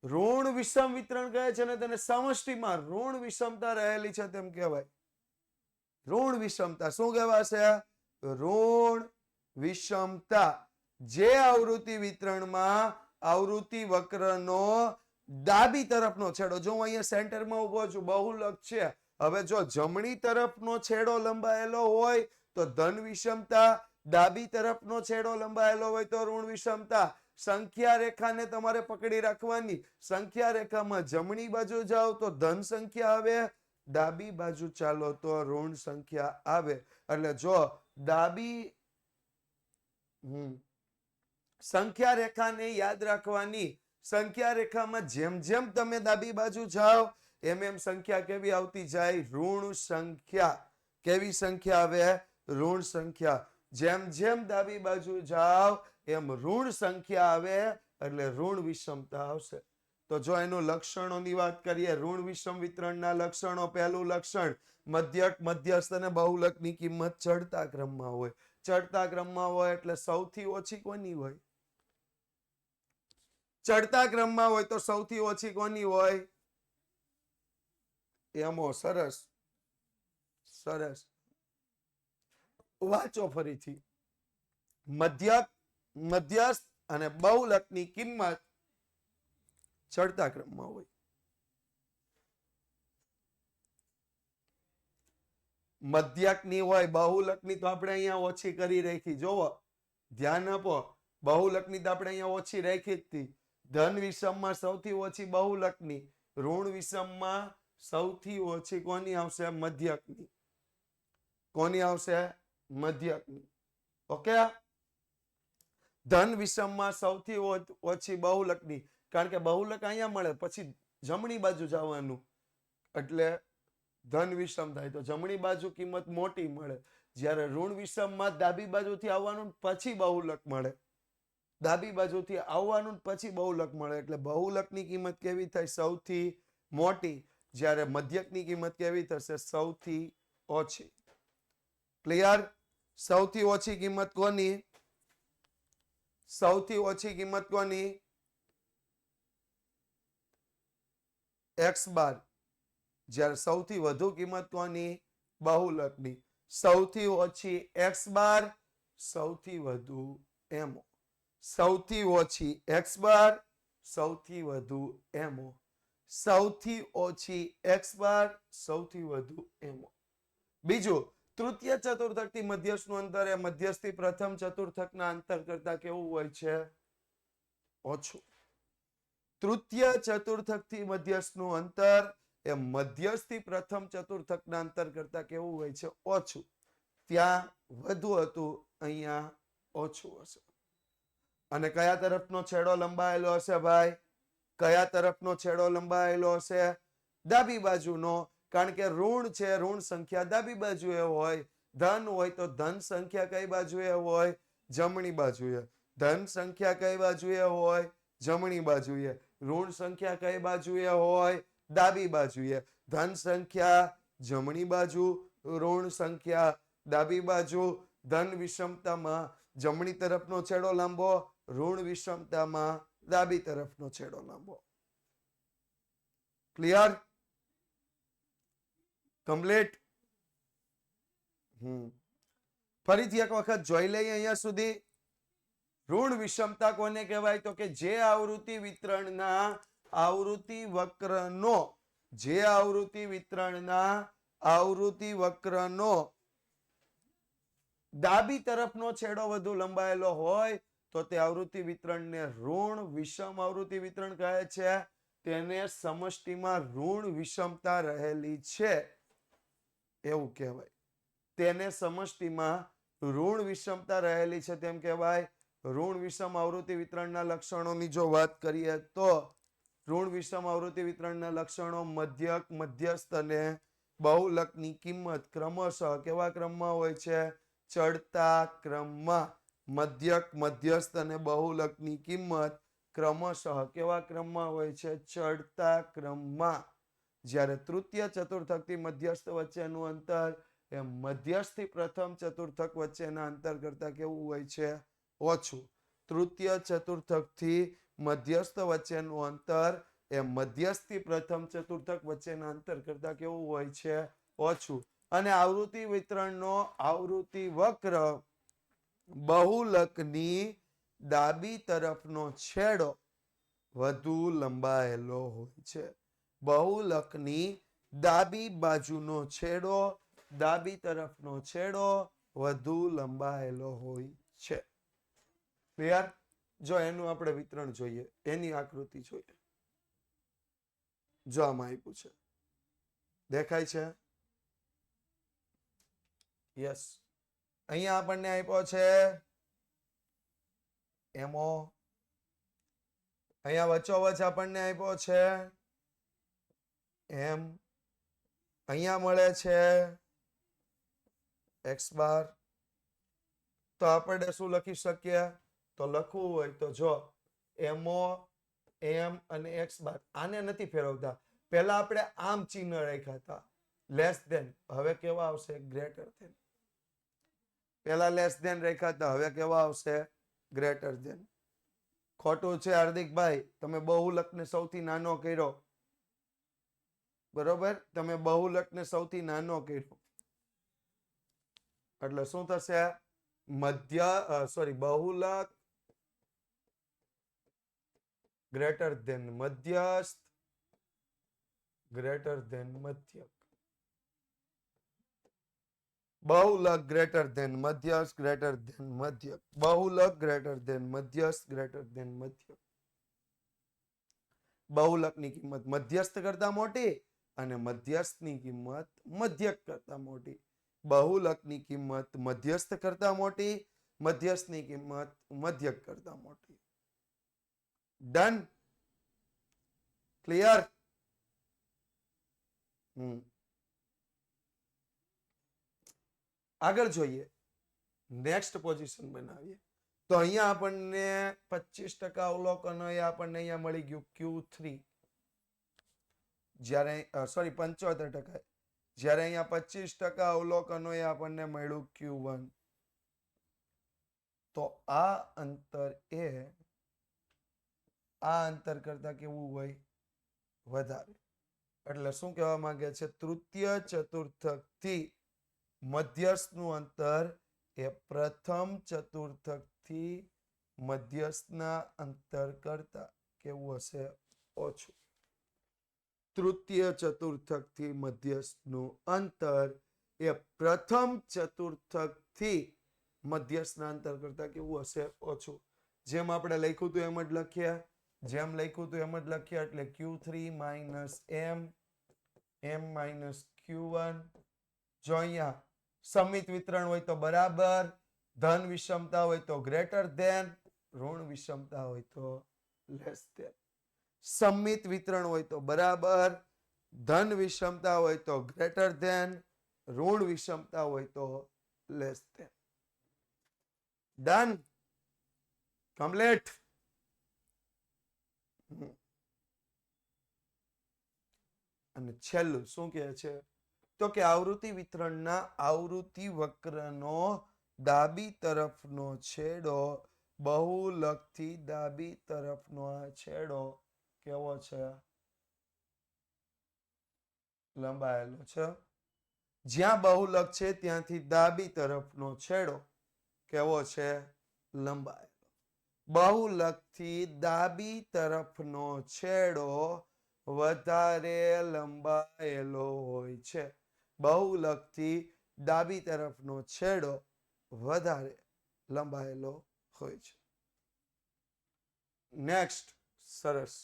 ઋણ વિષમ વિતરણ કહે છે ને તેને સમષ્ટિમાં ઋણ વિષમતા રહેલી છે તેમ કહેવાય. ઋણ વિષમતા શું કહેવાશે? ઋણ વિષમતા. જે આવૃત્તિ વિતરણમાં આવૃત્તિ વક્રનો ડાબી તરફનો છેડો, જો હું અહીંયા સેન્ટરમાં ઉભો છું, બહુલક છે, હવે જો જમણી તરફનો છેડો લંબાયેલો હોય તો ધન વિષમતા, ડાબી તરફનો છેડો લંબાયેલો હોય તો ઋણ વિષમતા. સંખ્યા રેખાને તમારે પકડી રાખવાની. સંખ્યા રેખામાં જમણી બાજુ જાઓ તો ધન સંખ્યા આવે, ડાબી બાજુ ચાલો તો ઋણ સંખ્યા આવે. એટલે જો ડાબી સંખ્યા રેખાને યાદ રાખવાની. સંખ્યા રેખામાં જેમ જેમ તમે ડાબી બાજુ જાઓ એમ એમ સંખ્યા કેવી આવતી જાય? ઋણ સંખ્યા. કેવી સંખ્યા આવે? ઋણ સંખ્યા. જેમ જેમ ડાબી બાજુ જાઓ એમ ઋણ સંખ્યા આવે એટલે ઋણ વિષમતા આવશે. તો જો એનું લક્ષણોની વાત કરીએ, ઋણ વિષમ વિતરણના લક્ષણો. પહેલું લક્ષણ, મધ્યક, મધ્યસ્થ અને બહુલકની કિંમત ચડતા ક્રમમાં હોય. ચડતા ક્રમમાં હોય એટલે સૌથી ઓછી કોની હોય? ચડતા ક્રમમાં હોય તો સૌથી ઓછી કોની હોય? એમો. સરસ સરસ. વાંચો ફરીથી. મધ્યક, મધ્યસ્થ અને બહુલકની કિંમત ચડતા ક્રમમાં હોય. મધ્યકની હોય, બહુલકની તો આપણે અહીંયા ઓછી કરી રાખી. જોવો, ધ્યાન આપો. બહુલકની તો આપણે અહીંયા ઓછી રાખી જ હતી. ધન વિષમમાં સૌથી ઓછી બહુલકની, ઋણ વિષમમાં સૌથી ઓછી કોની આવશે? મધ્યકની. કોની આવશે? મધ્યકની. ઓકે. ધન વિષમમાં સૌથી ઓછી બહુલકની, કારણ કે બહુલક અહીંયા મળે પછી જમણી બાજુ જવાનું એટલે ધન વિષમ થાય, તો જમણી બાજુ કિંમત મોટી મળે. જ્યારે ઋણ વિષમમાં ડાબી બાજુથી આવવાનું પછી બહુલક મળે, ડાબી બાજુથી આવવાનું પછી બહુલક મળે, એટલે બહુલકની કિંમત કેવી થાય? સૌથી મોટી. જ્યારે મધ્યકની કિંમત કેવી થશે? સૌથી ઓછી. ક્લિયર? સૌથી ઓછી કિંમત કોની? સૌથી ઓછી કિંમત કોની? x બાર. જ્યારે સૌથી વધુ કિંમત કોની? બહુલકની. સૌથી ઓછી x બાર, સૌથી વધુ એમો. સૌથી ઓછી x બાર, સૌથી વધુ એમો. સૌથી ઓછી x બાર, સૌથી વધુ એમો. બીજું, તૃતીય ચતુર્થકથી મધ્યસ્થનું અંતર એ મધ્યસ્થથી પ્રથમ ચતુર્થકના અંતર કરતા કેવું હોય છે? ઓછું. તૃતીય ચતુર્થકથી મધ્યસ્થનું અંતર એ મધ્યસ્થથી પ્રથમ ચતુર્થકના અંતર કરતા કેવું હોય છે? ઓછું. ત્યાં વધુ હતું, અહીંયા ઓછું હશે. અને કયા તરફનો છેડો લંબાયેલો હશે ભાઈ? કયા તરફનો છેડો લંબાયેલો હશે? ડાબી બાજુનો. કારણ કે ઋણ છે, ઋણ સંખ્યા ડાબી બાજુએ હોય. ધન હોય તો ધન સંખ્યા કઈ બાજુએ હોય? જમણી બાજુએ. ધન સંખ્યા કઈ બાજુએ હોય? જમણી બાજુએ. ઋણ સંખ્યા કઈ બાજુએ હોય? ડાબી બાજુએ. ધન સંખ્યા જમણી બાજુ, ઋણ સંખ્યા ડાબી બાજુ. ધન વિષમતામાં જમણી તરફનો છેડો લાંબો, ઋણ વિષમતામાં ડાબી તરફનો છેડો લાંબો. ક્લિયર? કમ્પ્લીટ? ફરીથી એક વખત જોઈ લઈએ અહીંયા સુધી. ઋણ વિષમતા કોને કહેવાય? તો કે જે આવૃત્તિ વિતરણના આવૃત્તિ વક્રનો ડાબી તરફનો છેડો વધુ લંબાયેલો હોય તો તે આવૃત્તિ વિતરણને ઋણ વિષમ આવૃત્તિ વિતરણ કહે છે. તેને સમષ્ટિમાં ઋણ વિષમતા રહેલી છે એવું કહેવાય. તેને સમષ્ટિમાં ઋણ વિષમતા રહેલી છે તેમ કહેવાય. ઋણ વિષમ આવૃત્તિ વિતરણના લક્ષણોની જો વાત કરીએ તો ઋણ વિષમ આવૃત્તિ વિતરણના લક્ષણો મધ્યક, મધ્યસ્થ અને બહુલકની કિંમત ક્રમશઃ કેવા ક્રમમાં હોય છે? ચડતા ક્રમમાં. મધ્યક, મધ્યસ્થ અને બહુલકની કિંમત ક્રમશઃ કેવા ક્રમમાં હોય છે? ચડતા ક્રમમાં. જ્યારે તૃતીય ચતુર્થકથી મધ્યસ્થ વચ્ચેનું અંતર એ મધ્યસ્થથી પ્રથમ ચતુર્થક વચ્ચેના અંતર કરતા કેવું હોય છે? ઓછું. તૃતીય ચતુર્થકથી મધ્યસ્થ વચ્ચેનું અંતર એ મધ્યસ્થથી પ્રથમ ચતુર્થક વચ્ચેના અંતર કરતા કેવું હોય છે? ઓછું. અને આવૃત્તિ વિતરણનો આવૃત્તિ વક્ર બહુલકની ડાબી તરફનો છેડો વધુ લંબાયેલો હોય છે. બહુલકની ડાબી બાજુનો છેડો, ડાબી તરફનો છેડો વધુ લંબાયેલો હોય છે. ક્લિયર? જો એનું આપણે વિતરણ જોઈએ, એની આકૃતિ જોઈએ. જો આમાં આપ્યું છે, દેખાય છે? યસ. અહીંયા આપણને આપ્યો છે એમો, અહીંયા વચ્ચોવચ આપણને આપ્યો છે એમ, અહીંયા મળે છે એક્સ બાર. તો આપણે શું લખી શકીએ? તો લખવું હોય તો જો એમઓ, એમ અને એક્સ બાર, આને નથી ફેરવતા. પહેલા આપણે આમ ચિહ્ન રાખ્યા હતા લેસ ધેન, હવે કેવા આવશે? Greater than. પહેલા લેસ ધેન રાખ્યા હતા, હવે કેવા આવશે? Greater than. ખોટું છે હાર્દિકભાઈ, તમે બહુલકને સૌથી નાનો કર્યો. બરોબર? તમે બહુલકને સૌથી નાનો કર્યો એટલે શું થશે? બહુલક ગ્રેટર ધેન મધ્યસ્થ ગ્રેટર ધેન મધ્યક. બહુલક ગ્રેટર ધેન મધ્યસ્થ ગ્રેટર ધેન મધ્યક. બહુલક ગ્રેટર ધેન મધ્યસ્થ ગ્રેટર ધેન મધ્યક. બહુલકની કિંમત મધ્યસ્થ કરતા મોટી અને મધ્યસ્થની કિંમત મધ્યક કરતા મોટી. બહુલકની કિંમત મધ્યસ્થ કરતા મોટી, મધ્યસ્થની કિંમત મધ્યક કરતા મોટી. ડન? ક્લિયર? આગળ જોઈએ, નેક્સ્ટ પોઝિશન બનાવીએ. તો અહીંયા આપણને 25% અવલોકન હોય, આપણને અહીંયા મળી ગયું Q3. જ્યારે 75%. જ્યારે અહીંયા 25% અવલોકન હોય આપણને મળ્યું Q1. તો આ અંતર કરતા કેવું હોય? વધારે. એટલે શું કહેવા માંગે છે? તૃતીય ચતુર્થકથી મધ્યસ્થનું અંતર એ પ્રથમ ચતુર્થકથી મધ્યસ્થના અંતર કરતા કેવું હશે? ઓછું. તૃતીય ચતુર્થકથી મધ્યસ્થનું અંતર એ પ્રથમ ચતુર્થકથી મધ્યસ્થના અંતર કરતા કેવું હશે? ઓછું. જેમ આપણે લખ્યું હતું એમ જ લખીએ. એટલે Q3 minus M minus Q1. જો અહીંયા સમિત વિતરણ હોય તો બરાબર, ધન વિષમતા હોય તો ગ્રેટર ધેન, ઋણ વિષમતા હોય તો લેસ ધેન. સમિત વિતરણ હોય તો બરાબર, ધન વિષમતા હોય તો ગ્રેટર ધેન, ઋણ વિષમતા હોય તો લેસ ધેન. ડન? કમ્પ્લીટ? અને છેલ્લું શું કહે છે? તો કે આવૃત્તિ વિતરણના આવૃત્તિ વક્રનો ડાબી તરફનો છેડો બહુલકથી ડાબી તરફનો આ છેડો કેવો છે? લંબાયેલો છે. જ્યાં બહુલક છે ત્યાંથી ડાબી તરફનો છેડો કેવો છે? લંબાયેલો. બહુલકથી ડાબી તરફનો છેડો વધારે લંબાયેલો હોય છે. બહુલકથી ડાબી તરફનો છેડો વધારે લંબાયેલો હોય છે. નેક્સ્ટ. સરસ.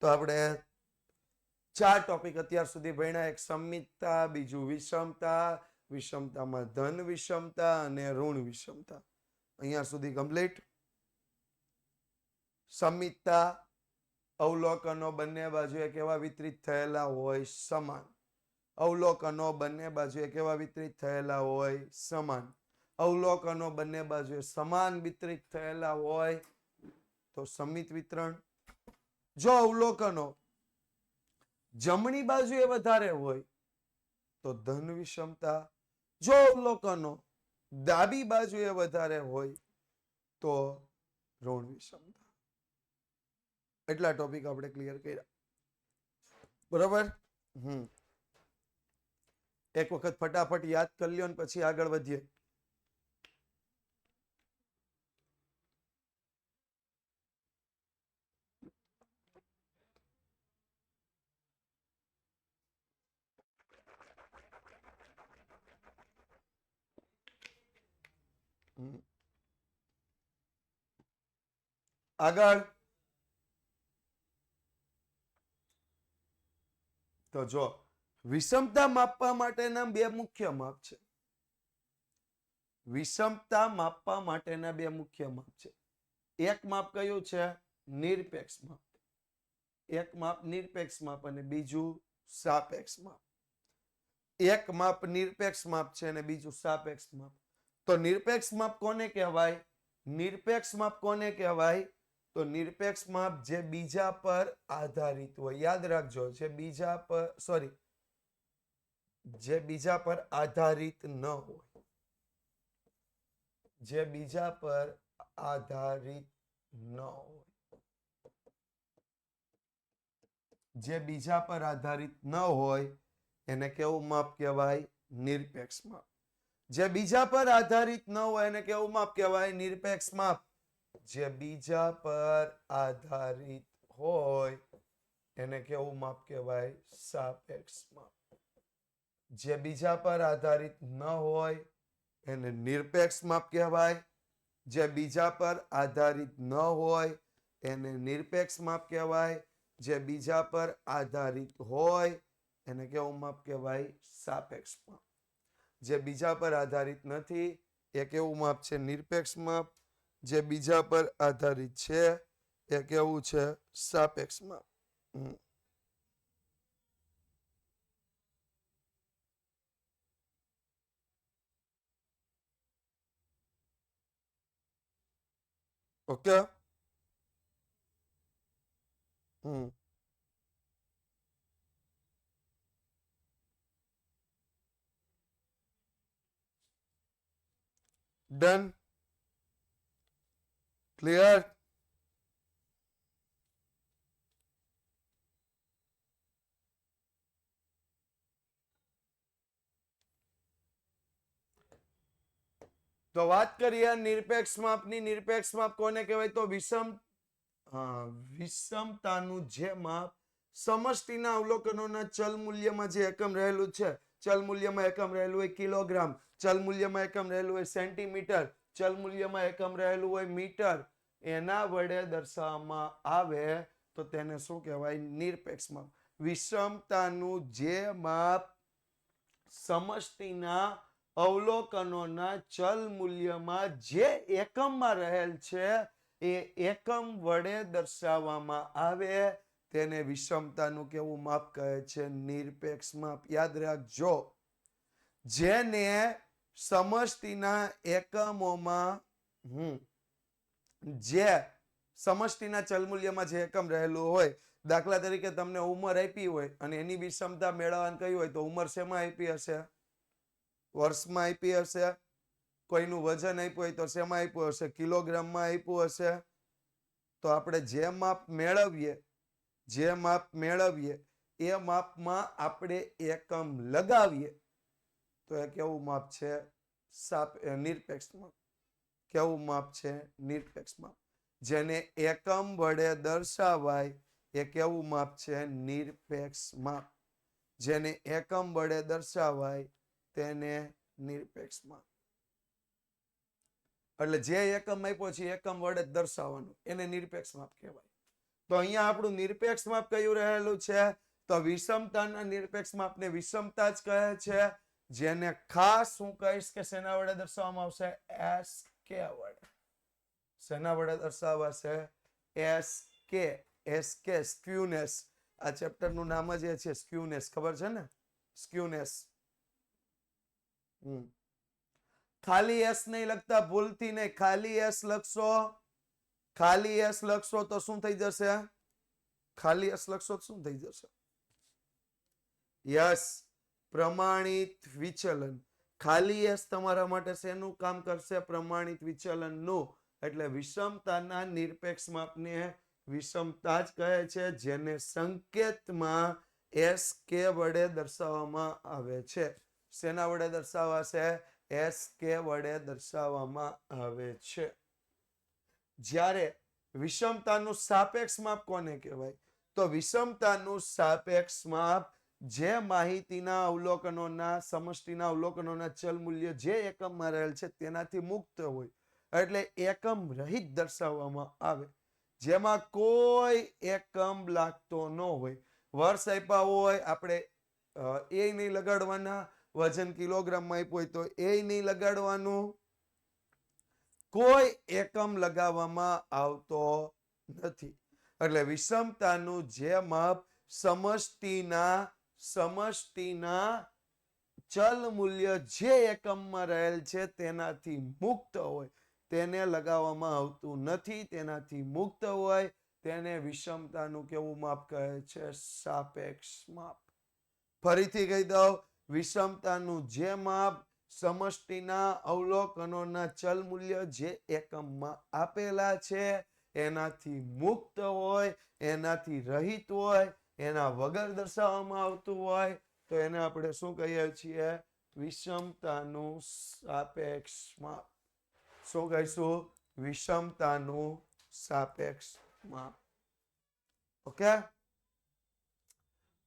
તો આપણે 4 ટોપિક અત્યાર સુધી ભણ્યા. એક સમમિતતા, બીજું વિષમતા, વિષમતામાં ધન વિષમતા અને ઋણ વિષમતા. અહીંયા સુધી કમ્પ્લીટ. સમમિતતા, અવલોકનો બંને બાજુએ કેવા વિતરિત થયેલા હોય? સમાન. અવલોકનો બંને બાજુએ કેવા વિતરિત થયેલા હોય? સમાન. અવલોકનો બંને બાજુએ સમાન વિતરિત થયેલા હોય તો સમમિત વિતરણ. જો અવલોકનો જમણી બાજુએ વધારે હોય તો ધન વિષમતા. જો અવલોકનો ડાબી બાજુએ વધારે હોય તો ઋણ વિષમતા. એટલા ટોપિક આપણે ક્લિયર કર્યા. બરોબર. એક વખત ફટાફટ યાદ કરી લ્યો ને પછી આગળ વધીએ. આગળ. તો જો વિષમતા માપવા માટેના બે મુખ્ય માપ છે. વિષમતા માપવા માટેના બે મુખ્ય માપ છે. એક માપ કયું છે? નિરપેક્ષ માપ. એક માપ નિરપેક્ષ માપ અને બીજું સાપેક્ષ માપ. એક માપ નિરપેક્ષ માપ છે અને બીજું સાપેક્ષ માપ. તો નિરપેક્ષ માપ કોને કહેવાય? નિરપેક્ષ માપ કોને કહેવાય? તો નિરપેક્ષ માપ જે બીજા પર આધારિત હોય. યાદ રાખજો, જે બીજા પર આધારિત ન હોય. જે બીજા પર આધારિત ન હોય. જે બીજા પર આધારિત ન હોય એને કેવું માપ કહેવાય? નિરપેક્ષ માપ. જે બીજા પર આધારિત ન હોય એને કેવું માપ કહેવાય? નિરપેક્ષ માપ. જે બીજા પર આધારિત હોય એને કેવું માપ કહેવાય? સાપેક્ષ માપ. જે બીજા પર આધારિત ન હોય એને નિરપેક્ષ માપ કહેવાય. જે બીજા પર આધારિત ન હોય એને નિરપેક્ષ માપ કહેવાય. જે બીજા પર આધારિત હોય એને કેવું માપ કહેવાય? સાપેક્ષ માપ. જે બીજા પર આધારિત નથી એ કેવું માપ છે? નિરપેક્ષ માપ. જે બીજા પર આધારિત છે એ કેવું છે? સાપેક્ષ માપ. ઓકે. ડન. ક્લિયર. તો વાત કરીએ નિરપેક્ષ માપની. નિરપેક્ષ માપ કોને કહેવાય? તો વિષમતાનું જે માપ સમષ્ટિના અવલોકનોના ચલ મૂલ્યમાં જે એકમ રહેલું છે, ચલ મૂલ્યમાં એકમ રહેલું હોય કિલોગ્રામ, ચલ મૂલ્યમાં એકમ રહેલું હોય સેન્ટીમીટર, ચલ મૂલ્યમાં એકમ રહેલું હોય મીટર, એના વડે દર્શાવવામાં આવે તો તેને શું કહેવાય? નિરપેક્ષ માપ. વિષમતાનું જે માપ સમષ્ટિના અવલોકનોના ચલ મૂલ્યમાં જે એકમમાં રહેલ છે એ એકમ વડે દર્શાવવામાં આવે તેને વિષમતાનું કેવું માપ કહે છે? નિરપેક્ષ માપ. યાદ રાખજો, જેને સમષ્ટિના એકમોમાં જે સમષ્ટિના ચલ મૂલ્યમાં જે એકમ રહેલું હોય, દાખલા તરીકે તમને ઉંમર આપી હોય અને એની વિષમતા મેળવવાનું કહ્યું હોય તો ઉંમર શેમાં આપી હશે? વર્ષમાં આપી હશે. કોઈનું વજન આપ્યું હોય તો શેમાં આપ્યું હશે? કિલોગ્રામમાં આપ્યું હશે. તો આપણે જે માપ મેળવીએ એ માપમાં આપણે એકમ લગાવીએ તો એ કેવું માપ છે? નિરપેક્ષ માપ. કેવું માપ છે? નિરપેક્ષ માપ. જેને એકમ વડે દર્શાવાય એ કેવું માપ છે? નિરપેક્ષ માપ. જેને એકમ વડે દર્શાવાય તેને નિરપેક્ષ માપ. એટલે જે એકમ આપ્યો છે એકમ વડે જ દર્શાવવાનું, એને નિરપેક્ષ માપ કહેવાય. તો અહીંયા આપણું નિરપેક્ષ માપ કયું રહેલું છે? તો વિષમતાના નિરપેક્ષ માપને વિષમતા જ કહે છે, જેને ખાસ હું કહીશ કે શેના વડે દર્શાવવામાં આવશે? એસ કે વડે. શેના વડે દર્શાવાશે? એસ કે. એસ કે સ્ક્યુનેસ. આ ચેપ્ટર નું નામ જ એ છે, સ્ક્યુનેસ. ખબર છે ને? સ્ક્યુનેસ. ખાલી એસ નહીં લખતા, ભૂલથી નહીં. ખાલી એસ લખશો, ખાલી એસ લખશો તો શું થઈ જશે? ખાલી એસ લખશો તો શું થઈ જશે? યસ, પ્રમાણિત વિચલન. ખાલી એસ તમારા માટે શેનું કામ કરશે? પ્રમાણિત વિચલનનું. એટલે વિષમતાના નિરપેક્ષ માપને વિષમતા જ કહે છે, જેને સંકેતમાં એસ કે વડે દર્શાવવામાં આવે છે. શેના વડે દર્શાવાશે? એસ કે વડે દર્શાવવામાં આવે છે. જ્યારે વિષમતાનું સાપેક્ષ માપ કોને કહેવાય? તો વિષમતાનું સાપેક્ષ માપ જે માહિતીના અવલોકનોના, સમષ્ટિના અવલોકનોના ચલ મૂલ્ય જે એકમમાં રહેલ છે તેનાથી મુક્ત હોય, એટલે એકમ રહિત દર્શાવવામાં આવે, જેમાં કોઈ એકમ લાગતો ન હોય. વર્ષ આપ્યા હોય, આપણે એ નહીં લગાડવાના. વજન કિલોગ્રામમાં આપ્યું હોય તો એ નહીં લગાડવાનું. કોઈ એકમ લગાવવામાં આવતો નથી. એટલે વિષમતાનું જે માપ સમષ્ટિના ચલ મૂલ્ય જે એકમમાં રહેલ છે તેનાથી મુક્ત હોય, તેને લગાવવામાં આવતું નથી, તેનાથી મુક્ત હોય, તેને વિષમતાનું કેવું માપ કહે છે? સાપેક્ષ માપ. ફરીથી કહી દઉં, વિષમતાનું જે માપ સમષ્ટિના અવલોકનોના ચલ મૂલ્ય જે એકમમાં આપેલા છે એનાથી મુક્ત હોય, એનાથી રહિત હોય, એના વગર દર્શાવવામાં આવતું હોય, તો એને આપણે શું કહીએ છીએ? વિષમતાનું સાપેક્ષ માપ. શું કહીશું? વિષમતાનું સાપેક્ષ માપ. ઓકે,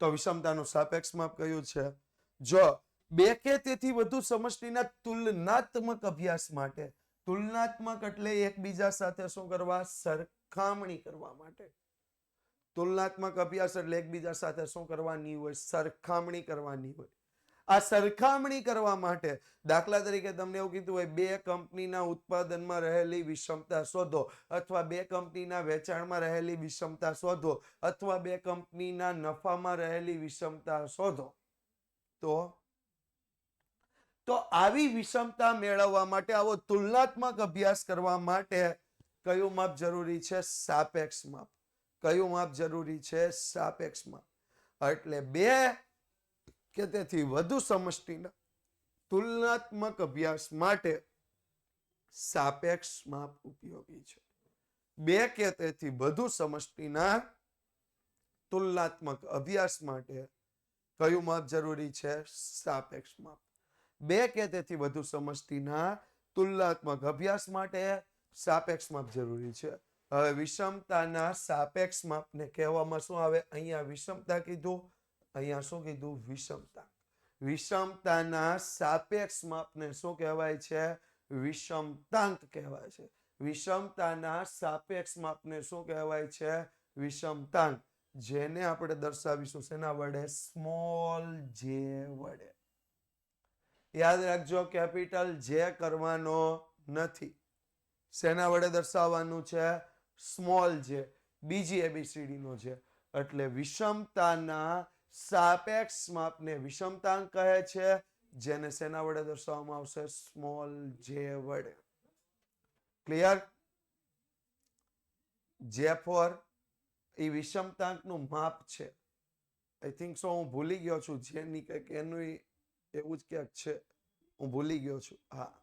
તો વિષમતાનું સાપેક્ષ માપ કયું છે? જો બે કે તેથી વધુ સમષ્ટિના તુલનાત્મક અભ્યાસ માટે, તુલનાત્મક એટલે એકબીજા સાથે શું કરવા? સરખામણી કરવા માટે. તુલનાત્મક અભ્યાસ એટલે એકબીજા સાથે શું કરવાની હોય? સરખામણી કરવાની હોય. આ સરખામણી કરવા માટે, દાખલા તરીકે તમને એવું કીધું હોય, બે કંપનીના ઉત્પાદનમાં રહેલી વિષમતા શોધો, અથવા બે કંપનીના વેચાણમાં રહેલી વિષમતા શોધો, અથવા બે કંપનીના નફામાં રહેલી વિષમતા શોધો. તો આવી વિષમતા મેળવવા માટે, આવો તુલનાત્મક અભ્યાસ કરવા માટે કયું માપ જરૂરી છે? સાપેક્ષ માપ. કયું માપ જરૂરી છે? સાપેક્ષ માપ. એટલે બે કે તેથી વધુ સમષ્ટિના તુલનાત્મક અભ્યાસ માટે સાપેક્ષ માપ ઉપયોગી છે. બે કે તેથી વધુ સમષ્ટિના તુલનાત્મક અભ્યાસ માટે કયું માપ જરૂરી છે? સાપેક્ષ માપ. બે કે તેથી વધુ સમષ્ટિના તુલનાત્મક અભ્યાસ માટે સાપેક્ષ માપ જરૂરી છે. હવે વિષમતાના સાપેક્ષ માપને કહેવામાં શું આવે? અહીંયા વિષમતા કીધું, અહીંયા શું કીધું? વિષમતા. વિષમતાના સાપેક્ષ માપને શું કહેવાય છે? વિષમતાંક કહેવાય છે. વિષમતાના સાપેક્ષ માપને શું કહેવાય છે? વિષમતાંક. જેને આપણે દર્શાવીશું શેના વડે? સ્મોલ જે વડે. યાદ રાખજો, કેપિટલ જે કરવાનો નથી. શેના વડે દર્શાવવાનું છે? સ્મોલ જે. બીજી એબીસીડી નો છે. એટલે વિષમતાના સાપેક્ષ માપને વિષમતાંક કહે છે, જેને શેના વડે દર્શાવવામાં આવશે? સ્મોલ જે વડે. ક્લિયર? જે ફોર એ વિષમતાંકનું માપ છે. આઈ થિંક સો, હું ભૂલી ગયો છું. જેની કંઈક એનું એવું જ ક્યાંક છે, હું ભૂલી ગયો છું. હા,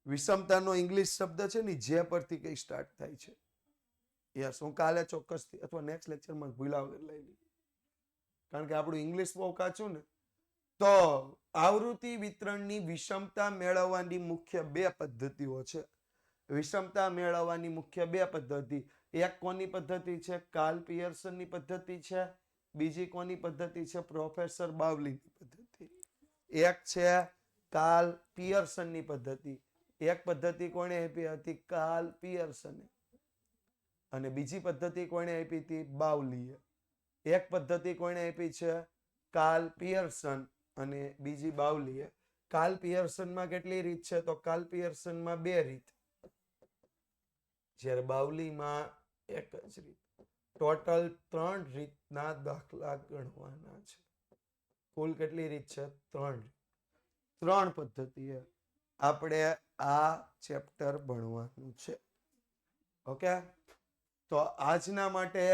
વિષમતાનો ઇંગ્લિશ શબ્દ છે ને, જે પરથી કઈ સ્ટાર્ટ થાય છે. યસ, હું કાલે ચોક્કસથી અથવા નેક્સ્ટ લેક્ચરમાં ભૂલા વગર લઈ લઈ, કારણ કે આપણું ઇંગ્લિશ બહુ કાચું ને. તો આવૃત્તિ વિતરણની વિષમતા મેળવવાની મુખ્ય બે પદ્ધતિઓ છે. વિષમતા મેળવવાની મુખ્ય બે પદ્ધતિ. એક કોની પદ્ધતિ છે? કાર્લ પિયર્સનની પદ્ધતિ છે. બીજી કોની પદ્ધતિ છે? પ્રોફેસર બાવલીની પદ્ધતિ. એક છે કાર્લ પિયર્સનની પદ્ધતિ. એક પદ્ધતિ કોણે આપી હતી? કાર્લ પિયર્સને. અને બીજી પદ્ધતિ કોણે આપી હતી? બાવલીએ. એક પદ્ધતિ કોણે આપી છે? કાર્લ પિયર્સન અને બીજી બાવલીએ. કાર્લ પિયર્સનમાં કેટલી રીત છે? તો કાર્લ પિયર્સનમાં 2 રીત, જ્યારે બાવલીમાં એક જ રીત. ટોટલ 3 રીતના દાખલા ગણવાના છે. કુલ કેટલી રીત છે? 3 રીત. 3 પદ્ધતિએ આપણે આ ચેપ્ટર ભણવાનું છે. ઓકે, તો આજના માટે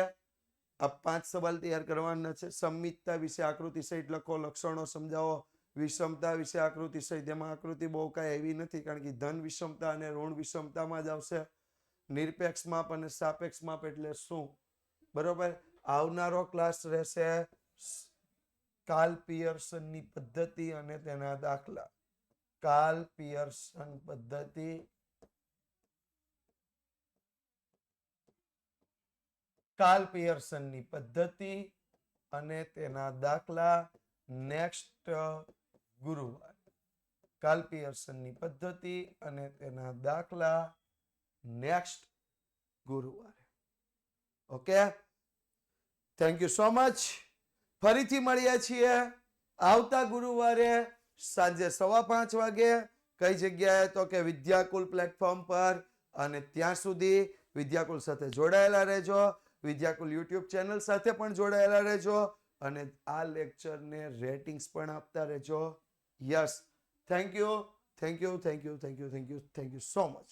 આ 5 સવાલ તૈયાર કરવાના છે. સંમિતતા વિશે આકૃતિ સહિત લખો, લક્ષણો સમજાવો. વિષમતા વિશે આકૃતિ સહિત, એમાં આકૃતિ બહુ કાંઈ એવી નથી, કારણ કે ધન વિષમતા અને ઋણ વિષમતામાં જ આવશે. નિરપેક્ષ માપ અને સાપેક્ષ માપ એટલે શું? બરોબર. આવનારો ક્લાસ રહેશે કાર્લ પિયર્સનની પદ્ધતિ અને તેના દાખલા. કાર્લ પિયર્સન પદ્ધતિ, કાર્લ પિયર્સનની પદ્ધતિ અને તેના દાખલા નેક્સ્ટ ગુરુવાર. કાર્લ પિયર્સનની પદ્ધતિ અને તેના દાખલા નેક્સ્ટ ગુરુવારે. Okay, thank you so much. ફરીથી મળીએ છીએ આવતા ગુરુવારે સાંજે 5:15 વાગે. કઈ જગ્યાએ? તો કે વિદ્યાકુલ પ્લેટફોર્મ પર. અને ત્યાં સુધી વિદ્યાકુલ સાથે જોડાયેલા રહેજો. વિદ્યાકુલ યુટ્યુબ ચેનલ સાથે પણ જોડાયેલા રહેજો. અને આ લેક્ચરને રેટિંગ્સ પણ આપતા રહેજો. Yes, thank you, thank you, thank you, thank you, thank you, thank you so much.